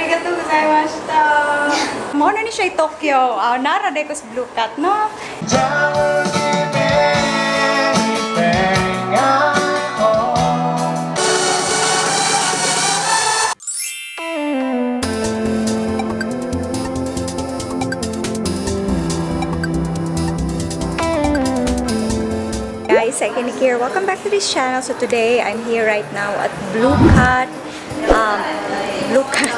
Arigatou gozaimashita. Mo na ni siya Tokyo. Nara de ko sa Blue Cat, no? Guys, Cykaniki here. Welcome back to this channel. So today, I'm here right now at Blue Cat. Blue Cat.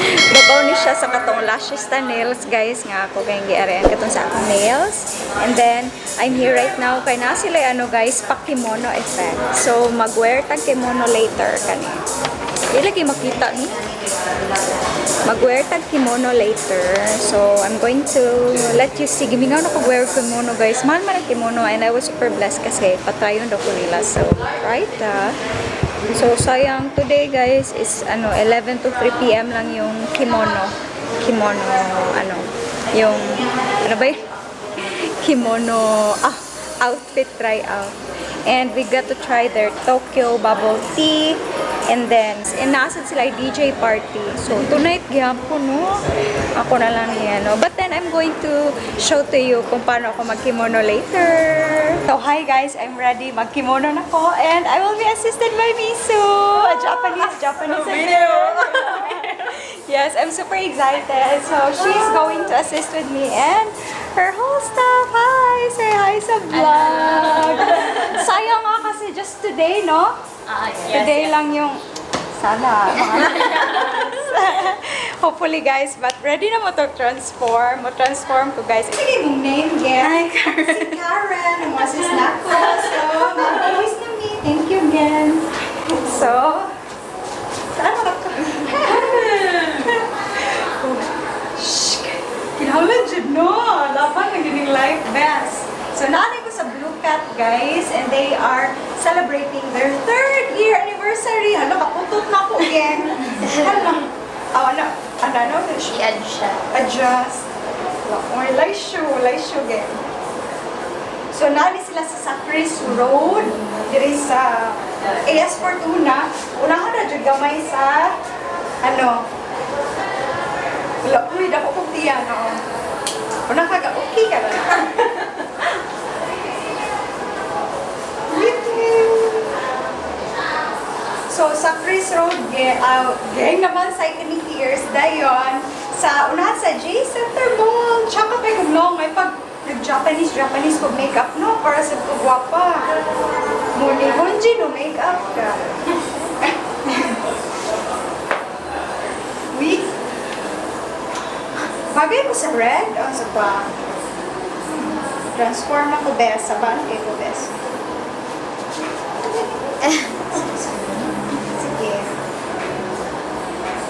Babaw ni siya sa katong lashes ta nails, guys. Nga ako kayong giarian katong sa akong nails. And then, I'm here right now kay na sila guys, pa kimono effect. So, mag-wear tag kimono later kani. Ilagi makita ni. Mag-wear tag kimono later. So, I'm going to let you see. Gimingaw na ko wear kimono, guys. Mahal man ang kimono and I was super blessed kasi patrayon daw ko nila. So, right So, sayang today, guys, is 11 to 3 p.m. lang yung kimono. Yung, kimono, outfit tryout. And we got to try their Tokyo bubble tea. And then, nasad sila DJ party. So, tonight, gihapon, no? Ako na lang yan, no? But then, I'm going to show to you kung paano ako magkimono later. So, hi guys, I'm ready. Magkimono na ko. And I will be assisted by Misu, a Japanese video. Yes, I'm super excited. So, she's going to assist with me and her whole staff. Hi! Say hi sa vlog. Sayang nga kasi just today, no? Yes, today lang yung sana. Hopefully, guys, but ready na mo to transform. Mo-transform ko, guys. Sige mong name, again. Hi, Karen. Si Karen. Ang masis na ko. So, mag-always na me. Thank you again. So, saan mo ka? Kinahanglan dyan, no? Laban na gining life best. So, naanay ko sa Blue Cat, guys, and they are celebrating their 3rd year anniversary. Hala, kaputot na ako again. Hala. Ano? Adjust. Or laisyo again. So, naanay sila sa Sacris Road. Diri sa AS Fortuna. Unahan na dyan gamay sa wala, uy, dako kong tiyan, no? Una ka, okay ka na. So, sa Chris Road, gang naman sa Cykaniki years dayon sa unahan sa J Center Mall. Tsaka kay kumlong, may pag Japanese ko makeup, no? Para sa kugwapa. Muni-hunji no makeup ka. Wait. Bagay mo sa red o sa ba? Transform ako, bes. Sa ban kay ko, bes. Sige.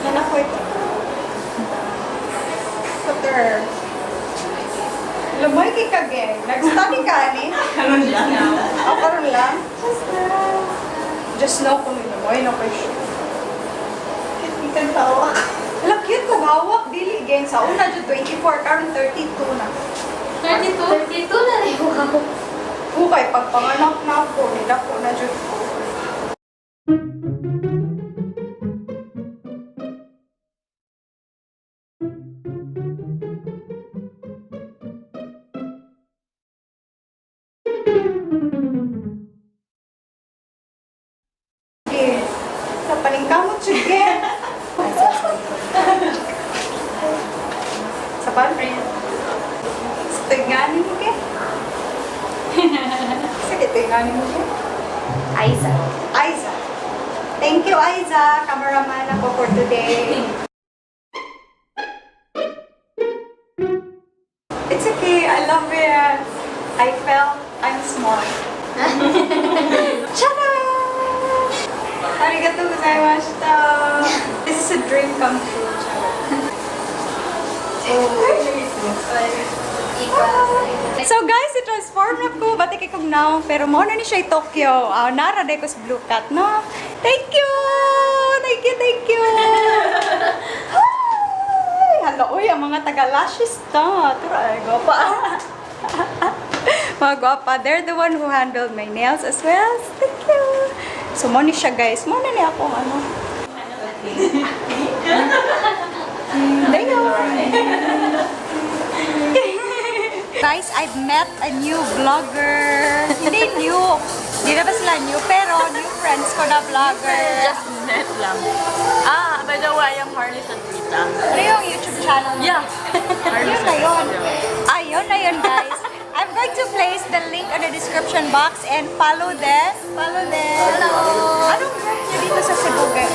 Yan ako ito. Cutter. Lumay kay kageng. Nag-study ka, ni? Karoon lang. Karoon lang? Just know kung lumay na kayo siya. Ikan tawa. Cute ko hawak, dili, gang. Sa una, 24, karon 32 na. 32 na rin ako. Hukay, pagpanganak na ako, nila ko na dyan ko. Okay, napalingkamot siya, gang. Sa pantry. Sa tingani mo ke? Sige, tingani mo ke? Aiza. Thank you, Aiza. Cameraman ako for today. It's okay. I love it. I felt I'm smart. Tada! Arigatou gozaimashita. This is a dream come true. So guys, i-transform na ko. Ba't ikikog na? Pero mo na ni siya Tokyo. Nara de ko sa Blue Cat, no? Thank you! Thank you! Hi! Hala, uy, ang mga taga-lashes ta. Tara, gwapa. Mga gwapa. They're the one who handled my nails as well. Thank you! So, mo ni siya, guys. Mo na ni ako, guys, I've met a new vlogger. Hindi new. Hindi na ba sila new? Pero new friends ko na vlogger. Just met lang. By the way, I am Harley Santita. Ano yung YouTube channel mo? Yeah. Yun na yun. Ayun na yun, guys. I'm going to place the link on the description box and follow them. Follow them. Hello. Anong group niyo dito sa Cebu, guys?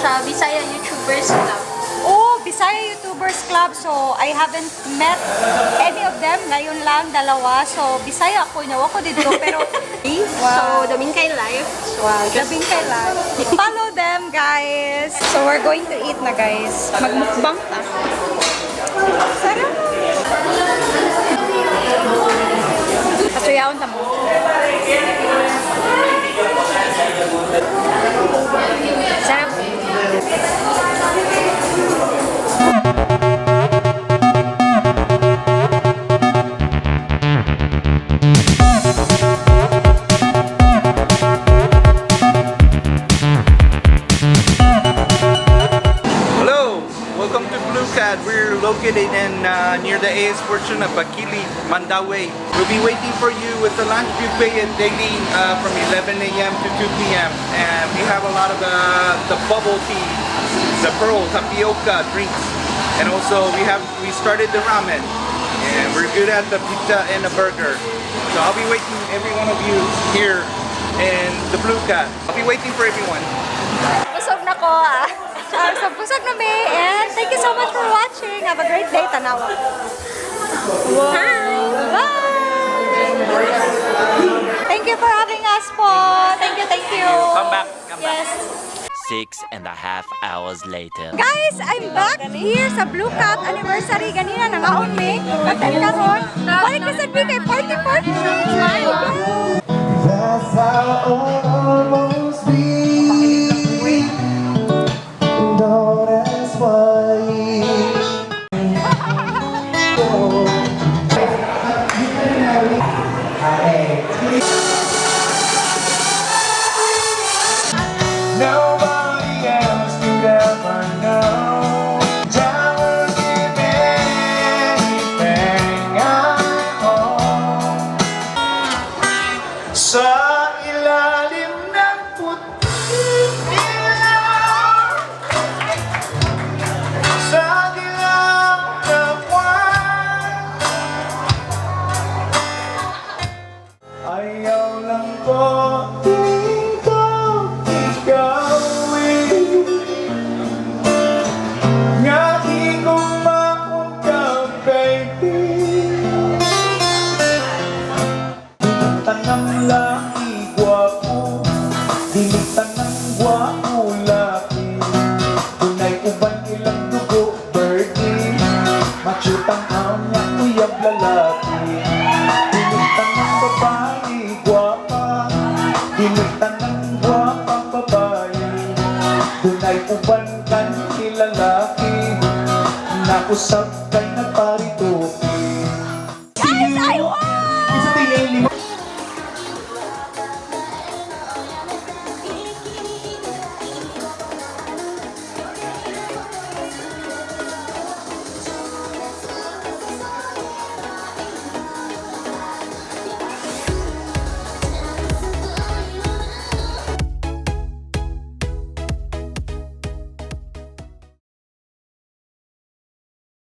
Sa Bisaya YouTubers Club. Oh, Bisaya YouTubers Club. So, I haven't met any of them. Ngayon lang, dalawa. So, Bisaya ako. Inawa ko dito. Pero, So, Domingkay Live. wow, labing kailan. Follow them, guys. So, we're going to eat na, guys. Magmukbang ta. Sarap. Patuyaon ta mo. Sarap. Hello, welcome to Blue Cat. We're located in near the AS portion of Bakili, Mandaue. We'll be waiting for you with the lunch buffet and daily from 11 a.m. to 2 p.m. And we have a lot of the bubble tea, the pearl tapioca drinks, and also we started the ramen. And we're good at the pizza and the burger. So I'll be waiting every one of you here in the Blue Cat. I'll be waiting for everyone. Busog na ko, so, busog na me. And thank you so much for watching. Have a great day, Tanawa. Bye! Thank you for having us po. Thank you, thank you. Come back, come back. Yes. 6.5 hours later. Guys, I'm back here sa Blue Cat anniversary. Ganina, nangaon me. Pagtan karon. Balik ka sa kay party. That's how almost be. No, that's why. Nobody else could ever know. I will give anything I own. Sa ilalim ng puting ilaw, sa dilaw na buwan, ayaw lang ko tingin ko ikawin, nga di ko maunggap, baby. Tanang laki gwapo, dilitan ng gwapo laki. Tunay uban ilang dugo, birdie, machutang amya uyab lalaki. Dilitan ng babae gwapa, dilitan ng gwapang babae. Tunay uban kan ilalaki, nakusap kay nagpari